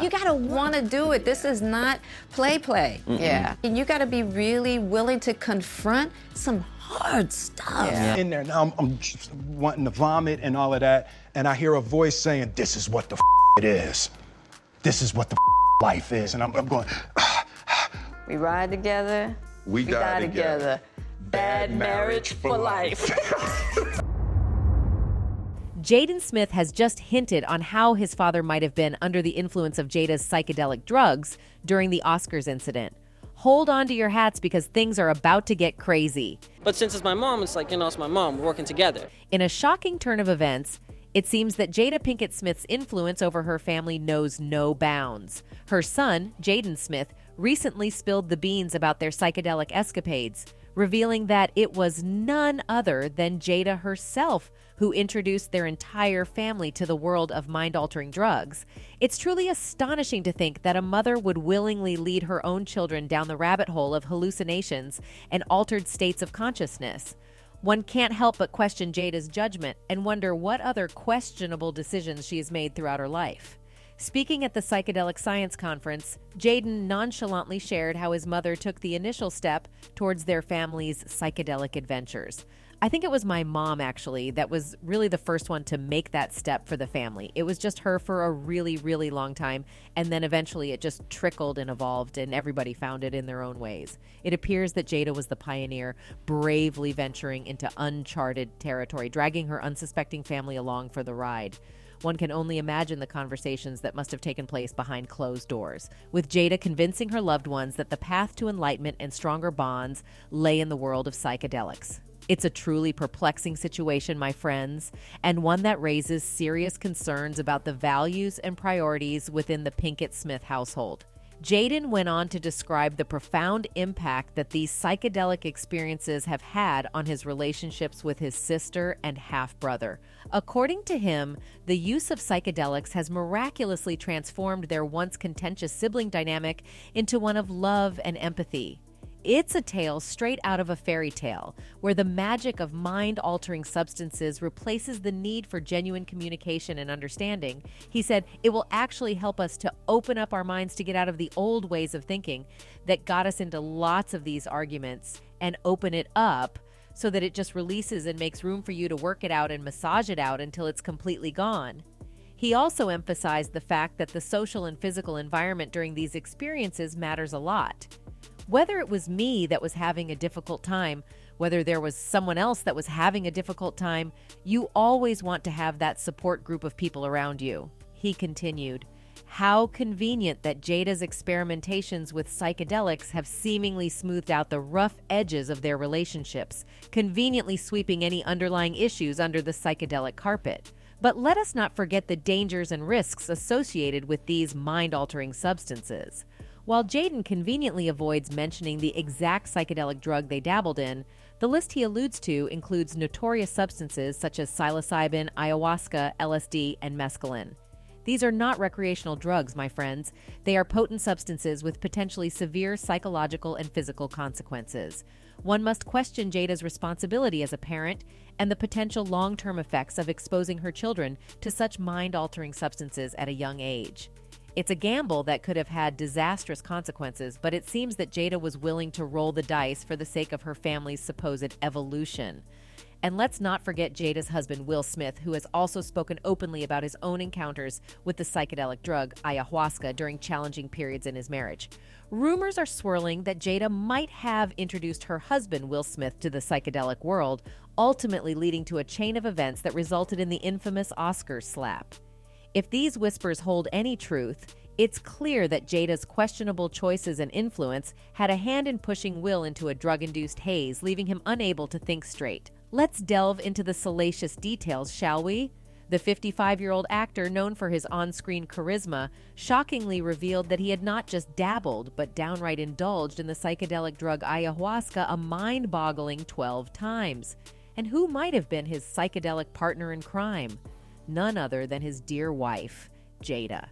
You gotta wanna do it. This is not play. Yeah. And you gotta be really willing to confront some hard stuff. Yeah. In there, now I'm just wanting to vomit and all of that, and I hear a voice saying, this is what the it is. This is what the life is. And I'm going, we ride together, we die together. Bad marriage for life. Jaden Smith has just hinted on how his father might have been under the influence of Jada's psychedelic drugs during the Oscars incident. Hold on to your hats because things are about to get crazy. But since it's my mom, it's like, it's my mom. We're working together. In a shocking turn of events, it seems that Jada Pinkett Smith's influence over her family knows no bounds. Her son, Jaden Smith, recently spilled the beans about their psychedelic escapades, revealing that it was none other than Jada herself who introduced their entire family to the world of mind-altering drugs. It's truly astonishing to think that a mother would willingly lead her own children down the rabbit hole of hallucinations and altered states of consciousness. One can't help but question Jada's judgment and wonder what other questionable decisions she has made throughout her life. Speaking at the Psychedelic Science Conference, Jaden nonchalantly shared how his mother took the initial step towards their family's psychedelic adventures. I think it was my mom, actually, that was really the first one to make that step for the family. It was just her for a really, really long time, and then eventually it just trickled and evolved, and everybody found it in their own ways. It appears that Jada was the pioneer, bravely venturing into uncharted territory, dragging her unsuspecting family along for the ride. One can only imagine the conversations that must have taken place behind closed doors, with Jada convincing her loved ones that the path to enlightenment and stronger bonds lay in the world of psychedelics. It's a truly perplexing situation, my friends, and one that raises serious concerns about the values and priorities within the Pinkett Smith household. Jaden went on to describe the profound impact that these psychedelic experiences have had on his relationships with his sister and half-brother. According to him, the use of psychedelics has miraculously transformed their once contentious sibling dynamic into one of love and empathy. It's a tale straight out of a fairy tale, where the magic of mind-altering substances replaces the need for genuine communication and understanding. He said, it will actually help us to open up our minds to get out of the old ways of thinking that got us into lots of these arguments and open it up so that it just releases and makes room for you to work it out and massage it out until it's completely gone. He also emphasized the fact that the social and physical environment during these experiences matters a lot. Whether it was me that was having a difficult time, whether there was someone else that was having a difficult time, you always want to have that support group of people around you. He continued, how convenient that Jada's experimentations with psychedelics have seemingly smoothed out the rough edges of their relationships, conveniently sweeping any underlying issues under the psychedelic carpet. But let us not forget the dangers and risks associated with these mind-altering substances. While Jaden conveniently avoids mentioning the exact psychedelic drug they dabbled in, the list he alludes to includes notorious substances such as psilocybin, ayahuasca, LSD, and mescaline. These are not recreational drugs, my friends. They are potent substances with potentially severe psychological and physical consequences. One must question Jada's responsibility as a parent and the potential long-term effects of exposing her children to such mind-altering substances at a young age. It's a gamble that could have had disastrous consequences, but it seems that Jada was willing to roll the dice for the sake of her family's supposed evolution. And let's not forget Jada's husband, Will Smith, who has also spoken openly about his own encounters with the psychedelic drug ayahuasca during challenging periods in his marriage. Rumors are swirling that Jada might have introduced her husband, Will Smith, to the psychedelic world, ultimately leading to a chain of events that resulted in the infamous Oscars slap. If these whispers hold any truth, it's clear that Jada's questionable choices and influence had a hand in pushing Will into a drug-induced haze, leaving him unable to think straight. Let's delve into the salacious details, shall we? The 55-year-old actor, known for his on-screen charisma, shockingly revealed that he had not just dabbled, but downright indulged in the psychedelic drug ayahuasca a mind-boggling 12 times. And who might have been his psychedelic partner in crime? None other than his dear wife, Jada.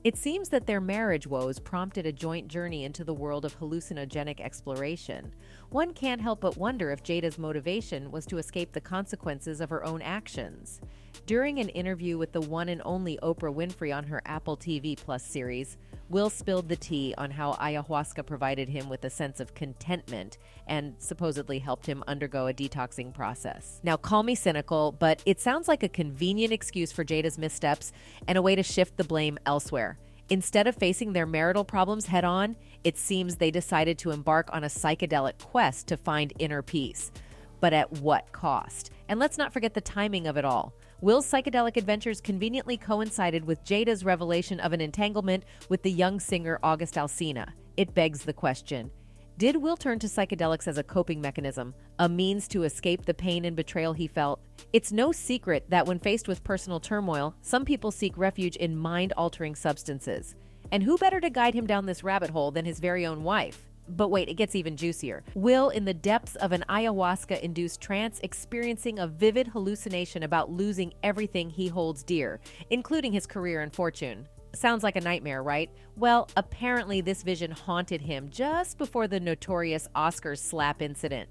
It seems that their marriage woes prompted a joint journey into the world of hallucinogenic exploration. One can't help but wonder if Jada's motivation was to escape the consequences of her own actions. During an interview with the one and only Oprah Winfrey on her Apple TV Plus series, Will spilled the tea on how ayahuasca provided him with a sense of contentment and supposedly helped him undergo a detoxing process. Now, call me cynical, but it sounds like a convenient excuse for Jada's missteps and a way to shift the blame elsewhere. Instead of facing their marital problems head-on, it seems they decided to embark on a psychedelic quest to find inner peace. But at what cost? And let's not forget the timing of it all. Will's psychedelic adventures conveniently coincided with Jada's revelation of an entanglement with the young singer August Alsina. It begs the question, did Will turn to psychedelics as a coping mechanism, a means to escape the pain and betrayal he felt? It's no secret that when faced with personal turmoil, some people seek refuge in mind-altering substances. And who better to guide him down this rabbit hole than his very own wife? But wait, it gets even juicier. Will, in the depths of an ayahuasca-induced trance, experiencing a vivid hallucination about losing everything he holds dear, including his career and fortune. Sounds like a nightmare, right? Well, apparently this vision haunted him just before the notorious Oscars slap incident.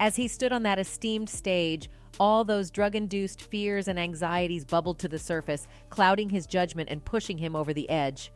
As he stood on that esteemed stage, all those drug-induced fears and anxieties bubbled to the surface, clouding his judgment and pushing him over the edge.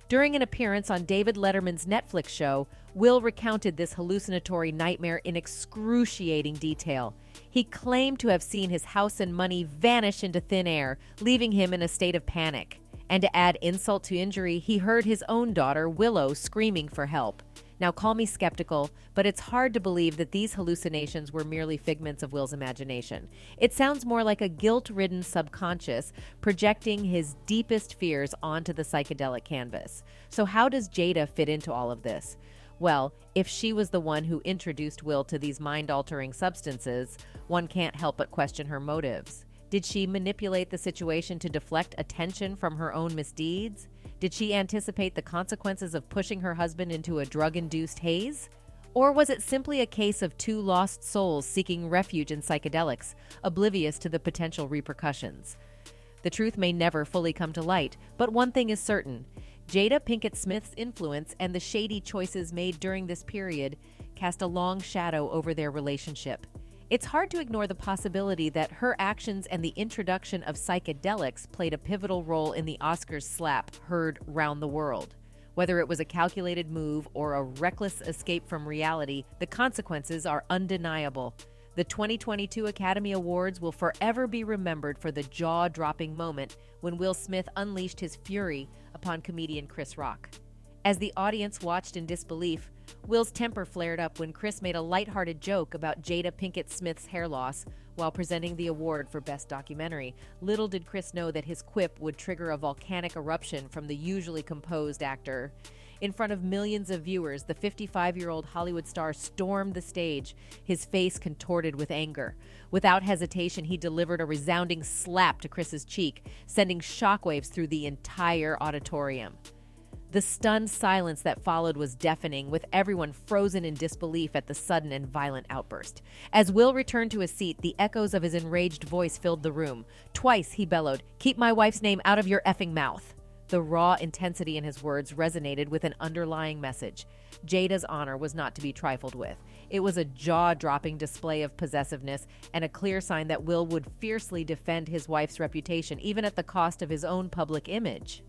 During an appearance on David Letterman's Netflix show, Will recounted this hallucinatory nightmare in excruciating detail. He claimed to have seen his house and money vanish into thin air, leaving him in a state of panic. And to add insult to injury, he heard his own daughter, Willow, screaming for help. Now, call me skeptical, but it's hard to believe that these hallucinations were merely figments of Will's imagination. It sounds more like a guilt-ridden subconscious projecting his deepest fears onto the psychedelic canvas. So how does Jada fit into all of this? Well, if she was the one who introduced Will to these mind-altering substances, one can't help but question her motives. Did she manipulate the situation to deflect attention from her own misdeeds? Did she anticipate the consequences of pushing her husband into a drug-induced haze? Or was it simply a case of two lost souls seeking refuge in psychedelics, oblivious to the potential repercussions? The truth may never fully come to light, but one thing is certain. Jada Pinkett Smith's influence and the shady choices made during this period cast a long shadow over their relationship. It's hard to ignore the possibility that her actions and the introduction of psychedelics played a pivotal role in the Oscars slap heard round the world. Whether it was a calculated move or a reckless escape from reality, the consequences are undeniable. The 2022 Academy Awards will forever be remembered for the jaw-dropping moment when Will Smith unleashed his fury upon comedian Chris Rock. As the audience watched in disbelief, Will's temper flared up when Chris made a lighthearted joke about Jada Pinkett Smith's hair loss while presenting the award for Best Documentary. Little did Chris know that his quip would trigger a volcanic eruption from the usually composed actor. In front of millions of viewers, the 55-year-old Hollywood star stormed the stage, his face contorted with anger. Without hesitation, he delivered a resounding slap to Chris's cheek, sending shockwaves through the entire auditorium. The stunned silence that followed was deafening, with everyone frozen in disbelief at the sudden and violent outburst. As Will returned to his seat, the echoes of his enraged voice filled the room. Twice he bellowed, "Keep my wife's name out of your effing mouth." The raw intensity in his words resonated with an underlying message. Jada's honor was not to be trifled with. It was a jaw-dropping display of possessiveness and a clear sign that Will would fiercely defend his wife's reputation, even at the cost of his own public image.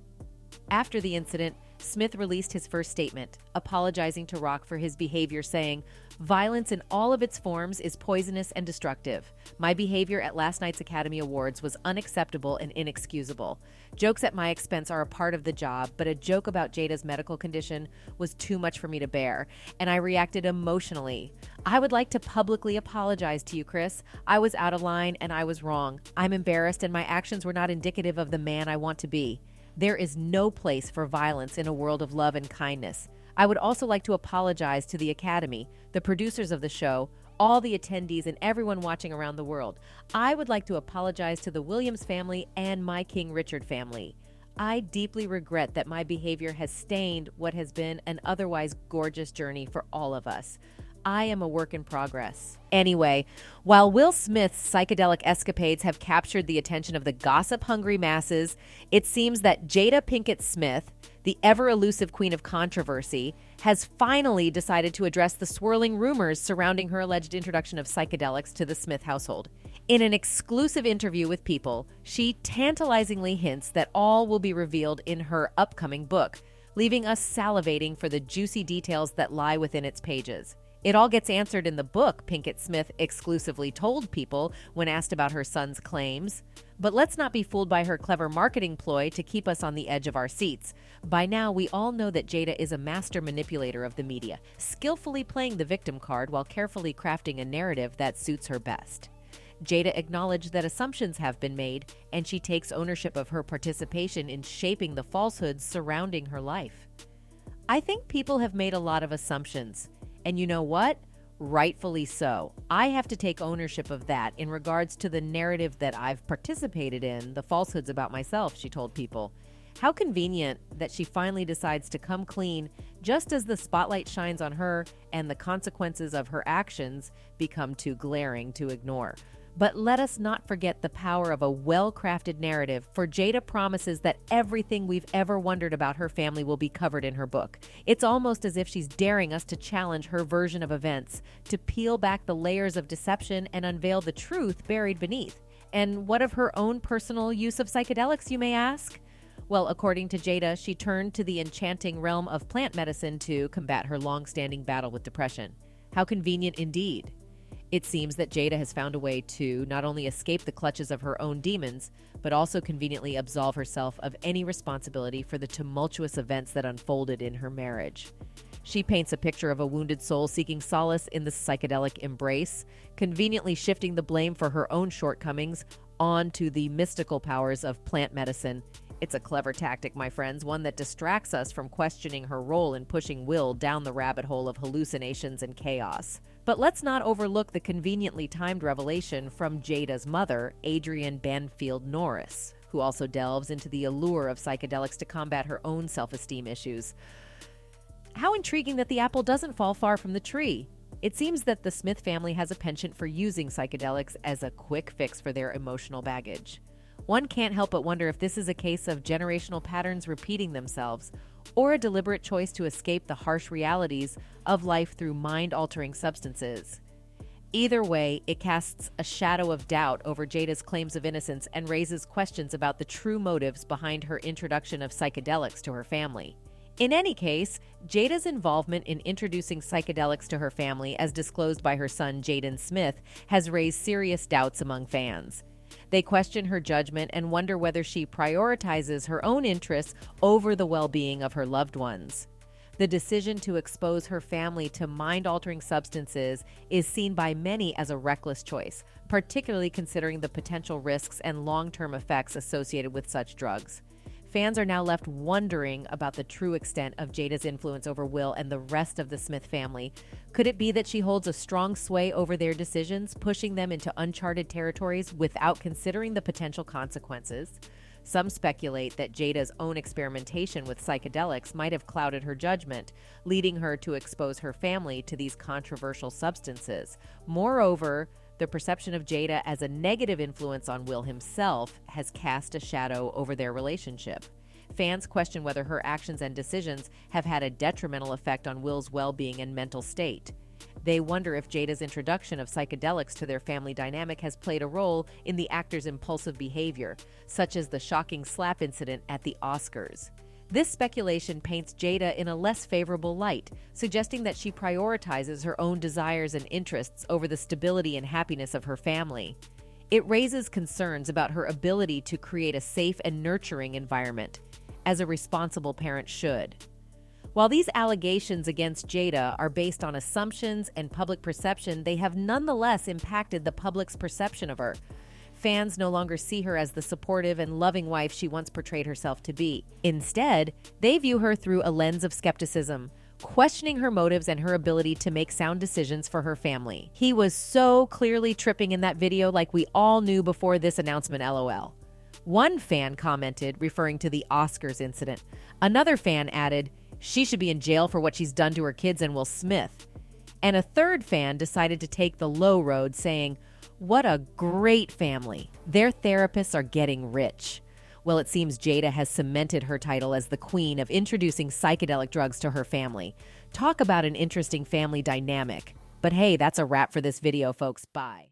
After the incident, Smith released his first statement, apologizing to Rock for his behavior, saying, "Violence in all of its forms is poisonous and destructive. My behavior at last night's Academy Awards was unacceptable and inexcusable. Jokes at my expense are a part of the job, but a joke about Jada's medical condition was too much for me to bear, and I reacted emotionally. I would like to publicly apologize to you, Chris. I was out of line and I was wrong. I'm embarrassed and my actions were not indicative of the man I want to be. There is no place for violence in a world of love and kindness. I would also like to apologize to the Academy, the producers of the show, all the attendees, and everyone watching around the world. I would like to apologize to the Williams family and my King Richard family. I deeply regret that my behavior has stained what has been an otherwise gorgeous journey for all of us. I am a work in progress." Anyway, while Will Smith's psychedelic escapades have captured the attention of the gossip-hungry masses, it seems that Jada Pinkett Smith, the ever-elusive queen of controversy, has finally decided to address the swirling rumors surrounding her alleged introduction of psychedelics to the Smith household. In an exclusive interview with People, she tantalizingly hints that all will be revealed in her upcoming book, leaving us salivating for the juicy details that lie within its pages. It all gets answered in the book, Pinkett Smith exclusively told People when asked about her son's claims. But let's not be fooled by her clever marketing ploy to keep us on the edge of our seats. By now, we all know that Jada is a master manipulator of the media, skillfully playing the victim card while carefully crafting a narrative that suits her best. Jada acknowledged that assumptions have been made, and she takes ownership of her participation in shaping the falsehoods surrounding her life. I think people have made a lot of assumptions. And you know what? Rightfully so. I have to take ownership of that in regards to the narrative that I've participated in, the falsehoods about myself, she told People. How convenient that she finally decides to come clean just as the spotlight shines on her and the consequences of her actions become too glaring to ignore. But let us not forget the power of a well-crafted narrative, for Jada promises that everything we've ever wondered about her family will be covered in her book. It's almost as if she's daring us to challenge her version of events, to peel back the layers of deception and unveil the truth buried beneath. And what of her own personal use of psychedelics, you may ask? Well, according to Jada, she turned to the enchanting realm of plant medicine to combat her long-standing battle with depression. How convenient indeed. It seems that Jada has found a way to not only escape the clutches of her own demons, but also conveniently absolve herself of any responsibility for the tumultuous events that unfolded in her marriage. She paints a picture of a wounded soul seeking solace in the psychedelic embrace, conveniently shifting the blame for her own shortcomings onto the mystical powers of plant medicine. It's a clever tactic, my friends, one that distracts us from questioning her role in pushing Will down the rabbit hole of hallucinations and chaos. But let's not overlook the conveniently timed revelation from Jada's mother, Adrienne Banfield Norris, who also delves into the allure of psychedelics to combat her own self-esteem issues. How intriguing that the apple doesn't fall far from the tree. It seems that the Smith family has a penchant for using psychedelics as a quick fix for their emotional baggage. One can't help but wonder if this is a case of generational patterns repeating themselves, or a deliberate choice to escape the harsh realities of life through mind-altering substances. Either way, it casts a shadow of doubt over Jada's claims of innocence and raises questions about the true motives behind her introduction of psychedelics to her family. In any case, Jada's involvement in introducing psychedelics to her family, as disclosed by her son Jaden Smith, has raised serious doubts among fans. They question her judgment and wonder whether she prioritizes her own interests over the well-being of her loved ones. The decision to expose her family to mind-altering substances is seen by many as a reckless choice, particularly considering the potential risks and long-term effects associated with such drugs. Fans are now left wondering about the true extent of Jada's influence over Will and the rest of the Smith family. Could it be that she holds a strong sway over their decisions, pushing them into uncharted territories without considering the potential consequences? Some speculate that Jada's own experimentation with psychedelics might have clouded her judgment, leading her to expose her family to these controversial substances. Moreover, the perception of Jada as a negative influence on Will himself has cast a shadow over their relationship. Fans question whether her actions and decisions have had a detrimental effect on Will's well-being and mental state. They wonder if Jada's introduction of psychedelics to their family dynamic has played a role in the actor's impulsive behavior, such as the shocking slap incident at the Oscars. This speculation paints Jada in a less favorable light, suggesting that she prioritizes her own desires and interests over the stability and happiness of her family. It raises concerns about her ability to create a safe and nurturing environment, as a responsible parent should. While these allegations against Jada are based on assumptions and public perception, they have nonetheless impacted the public's perception of her. Fans no longer see her as the supportive and loving wife she once portrayed herself to be. Instead, they view her through a lens of skepticism, questioning her motives and her ability to make sound decisions for her family. He was so clearly tripping in that video, like we all knew before this announcement, LOL. One fan commented, referring to the Oscars incident. Another fan added, "She should be in jail for what she's done to her kids and Will Smith." And a third fan decided to take the low road, saying, "What a great family. Their therapists are getting rich." Well, it seems Jada has cemented her title as the queen of introducing psychedelic drugs to her family. Talk about an interesting family dynamic. But hey, that's a wrap for this video, folks. Bye.